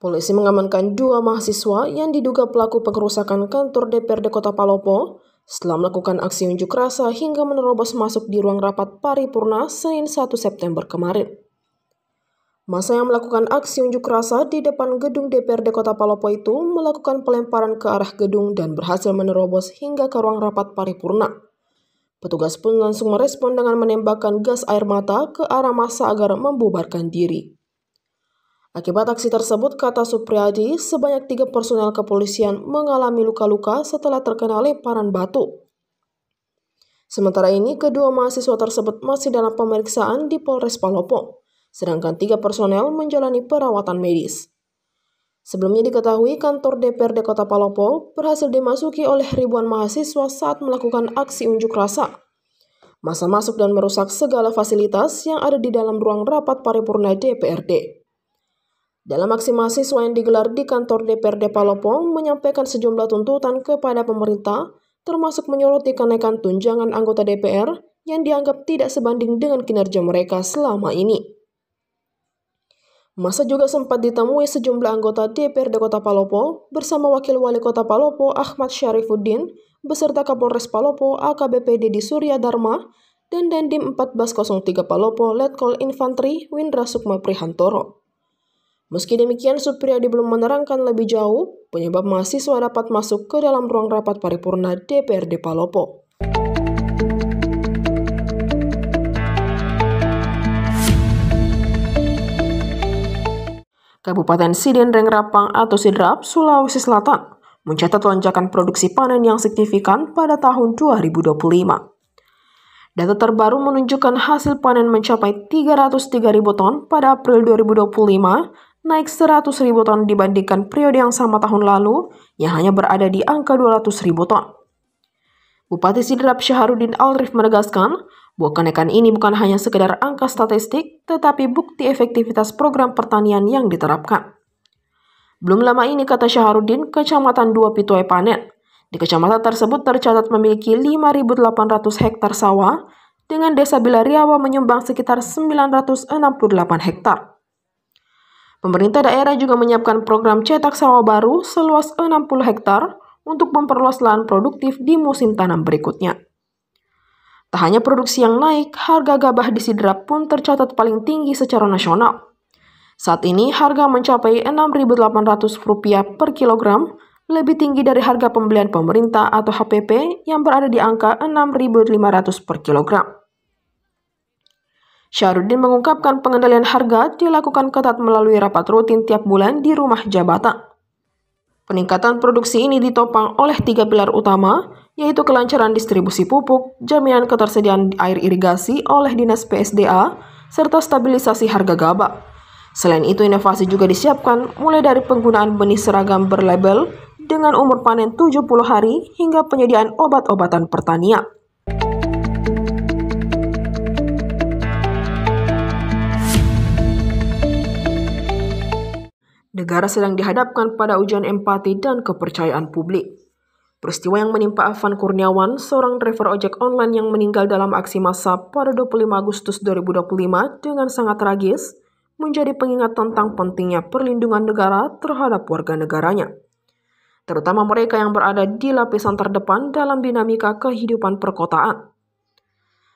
Polisi mengamankan 2 mahasiswa yang diduga pelaku pengerusakan kantor DPRD Kota Palopo setelah melakukan aksi unjuk rasa hingga menerobos masuk di ruang rapat paripurna Senin 1 September kemarin. Masa yang melakukan aksi unjuk rasa di depan gedung DPRD Kota Palopo itu melakukan pelemparan ke arah gedung dan berhasil menerobos hingga ke ruang rapat paripurna. Petugas pun langsung merespon dengan menembakkan gas air mata ke arah massa agar membubarkan diri. Akibat aksi tersebut, kata Supriyadi, sebanyak 3 personel kepolisian mengalami luka-luka setelah terkena lemparan batu. Sementara ini, kedua mahasiswa tersebut masih dalam pemeriksaan di Polres Palopo, sedangkan 3 personel menjalani perawatan medis. Sebelumnya diketahui kantor DPRD Kota Palopo berhasil dimasuki oleh ribuan mahasiswa saat melakukan aksi unjuk rasa. Massa masuk dan merusak segala fasilitas yang ada di dalam ruang rapat paripurna DPRD. Dalam aksi mahasiswa yang digelar di kantor DPRD Palopo menyampaikan sejumlah tuntutan kepada pemerintah, termasuk menyoroti kenaikan tunjangan anggota DPR yang dianggap tidak sebanding dengan kinerja mereka selama ini. Massa juga sempat ditemui sejumlah anggota DPRD Kota Palopo bersama Wakil Wali Kota Palopo Ahmad Syarifuddin beserta Kapolres Palopo AKBP Dedi Surya Dharma dan Dandim 1403 Palopo Letkol Infantri Windra Sukma Prihantoro. Meski demikian, Supriyadi belum menerangkan lebih jauh penyebab mahasiswa dapat masuk ke dalam ruang rapat paripurna DPRD Palopo. Kabupaten Sidenreng Rapang atau Sidrap, Sulawesi Selatan, mencatat lonjakan produksi panen yang signifikan pada tahun 2025. Data terbaru menunjukkan hasil panen mencapai 303.000 ton pada April 2025, naik 100.000 ton dibandingkan periode yang sama tahun lalu yang hanya berada di angka 200.000 ton. Bupati Sidrap Syahrudin Alrif menegaskan bahwa kenaikan ini bukan hanya sekedar angka statistik, tetapi bukti efektivitas program pertanian yang diterapkan. Belum lama ini, kata Syahrudin, Kecamatan Dua Pituai panen. Di kecamatan tersebut tercatat memiliki 5.800 hektar sawah, dengan Desa Bilariawa menyumbang sekitar 968 hektar. Pemerintah daerah juga menyiapkan program cetak sawah baru seluas 60 hektar untuk memperluas lahan produktif di musim tanam berikutnya. Tak hanya produksi yang naik, harga gabah di Sidrap pun tercatat paling tinggi secara nasional. Saat ini harga mencapai Rp6.800 per kilogram, lebih tinggi dari harga pembelian pemerintah atau HPP yang berada di angka Rp6.500 per kilogram. Syahrudin mengungkapkan pengendalian harga dilakukan ketat melalui rapat rutin tiap bulan di rumah jabatan. Peningkatan produksi ini ditopang oleh 3 pilar utama, yaitu kelancaran distribusi pupuk, jaminan ketersediaan air irigasi oleh Dinas PSDA, serta stabilisasi harga gabah. Selain itu, inovasi juga disiapkan mulai dari penggunaan benih seragam berlabel dengan umur panen 70 hari hingga penyediaan obat-obatan pertanian. Negara sedang dihadapkan pada ujian empati dan kepercayaan publik. Peristiwa yang menimpa Afan Kurniawan, seorang driver ojek online yang meninggal dalam aksi massa pada 25 Agustus 2025 dengan sangat tragis, menjadi pengingat tentang pentingnya perlindungan negara terhadap warga negaranya, terutama mereka yang berada di lapisan terdepan dalam dinamika kehidupan perkotaan.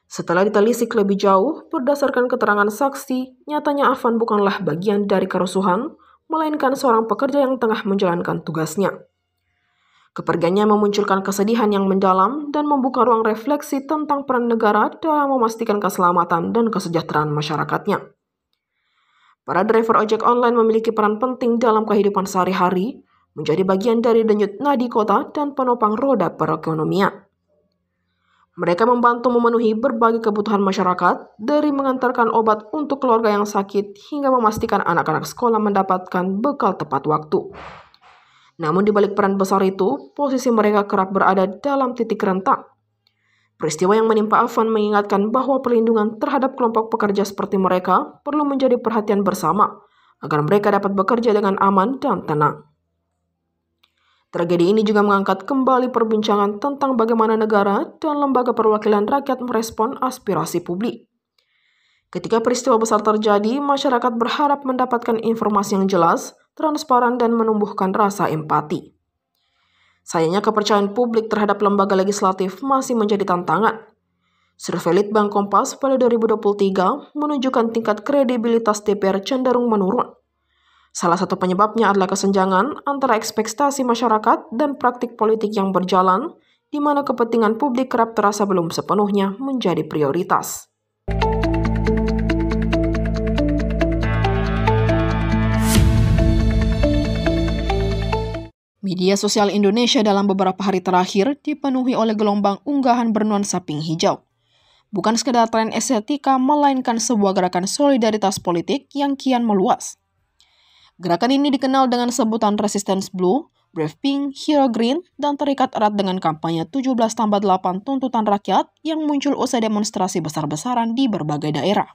Setelah ditelisik lebih jauh, berdasarkan keterangan saksi, nyatanya Afan bukanlah bagian dari kerusuhan, melainkan seorang pekerja yang tengah menjalankan tugasnya. Kepergiannya memunculkan kesedihan yang mendalam dan membuka ruang refleksi tentang peran negara dalam memastikan keselamatan dan kesejahteraan masyarakatnya. Para driver ojek online memiliki peran penting dalam kehidupan sehari-hari, menjadi bagian dari denyut nadi kota dan penopang roda perekonomian. Mereka membantu memenuhi berbagai kebutuhan masyarakat, dari mengantarkan obat untuk keluarga yang sakit hingga memastikan anak-anak sekolah mendapatkan bekal tepat waktu. Namun di balik peran besar itu, posisi mereka kerap berada dalam titik rentan. Peristiwa yang menimpa Afan mengingatkan bahwa perlindungan terhadap kelompok pekerja seperti mereka perlu menjadi perhatian bersama, agar mereka dapat bekerja dengan aman dan tenang. Tragedi ini juga mengangkat kembali perbincangan tentang bagaimana negara dan lembaga perwakilan rakyat merespon aspirasi publik. Ketika peristiwa besar terjadi, masyarakat berharap mendapatkan informasi yang jelas transparan, dan menumbuhkan rasa empati. Sayangnya kepercayaan publik terhadap lembaga legislatif masih menjadi tantangan. Survei Litbang Kompas pada 2023 menunjukkan tingkat kredibilitas DPR cenderung menurun. Salah satu penyebabnya adalah kesenjangan antara ekspektasi masyarakat dan praktik politik yang berjalan, di mana kepentingan publik kerap terasa belum sepenuhnya menjadi prioritas. Media sosial Indonesia dalam beberapa hari terakhir dipenuhi oleh gelombang unggahan bernuansa pink hijau. Bukan sekedar tren estetika, melainkan sebuah gerakan solidaritas politik yang kian meluas. Gerakan ini dikenal dengan sebutan Resistance Blue, Brave Pink, Hero Green, dan terikat erat dengan kampanye 17tambah 8 tuntutan rakyat yang muncul usai demonstrasi besar-besaran di berbagai daerah.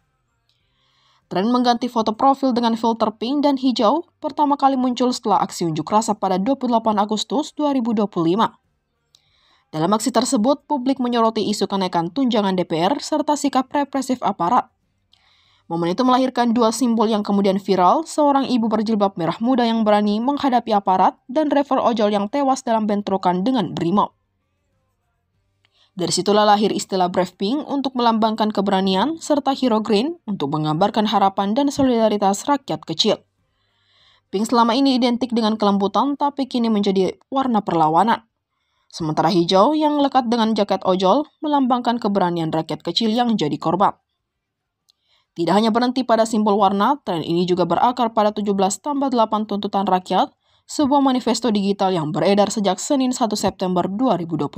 Tren mengganti foto profil dengan filter pink dan hijau pertama kali muncul setelah aksi unjuk rasa pada 28 Agustus 2025. Dalam aksi tersebut, publik menyoroti isu kenaikan tunjangan DPR serta sikap represif aparat. Momen itu melahirkan dua simbol yang kemudian viral, seorang ibu berjilbab merah muda yang berani menghadapi aparat dan driver ojol yang tewas dalam bentrokan dengan brimob. Dari situlah lahir istilah Brave Pink untuk melambangkan keberanian, serta Hero Green untuk menggambarkan harapan dan solidaritas rakyat kecil. Pink selama ini identik dengan kelembutan, tapi kini menjadi warna perlawanan. Sementara hijau yang lekat dengan jaket ojol melambangkan keberanian rakyat kecil yang jadi korban. Tidak hanya berhenti pada simbol warna, tren ini juga berakar pada 17tambah 8 tuntutan rakyat, sebuah manifesto digital yang beredar sejak Senin 1 September 2025.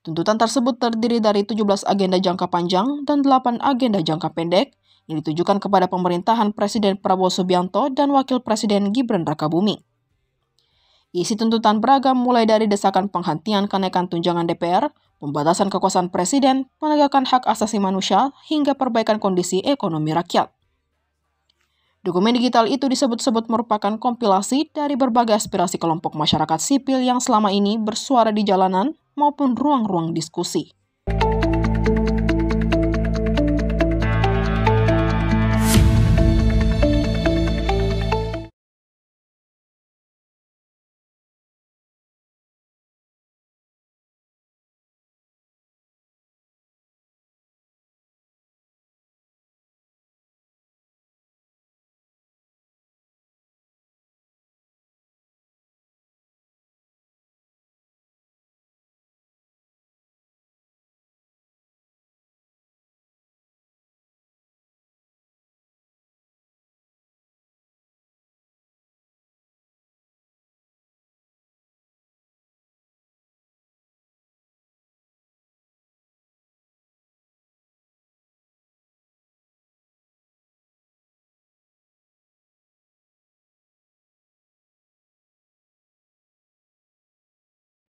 Tuntutan tersebut terdiri dari 17 agenda jangka panjang dan 8 agenda jangka pendek yang ditujukan kepada pemerintahan Presiden Prabowo Subianto dan Wakil Presiden Gibran Rakabuming. Isi tuntutan beragam mulai dari desakan penghentian kenaikan tunjangan DPR, pembatasan kekuasaan presiden, penegakan hak asasi manusia, hingga perbaikan kondisi ekonomi rakyat. Dokumen digital itu disebut-sebut merupakan kompilasi dari berbagai aspirasi kelompok masyarakat sipil yang selama ini bersuara di jalanan maupun ruang-ruang diskusi.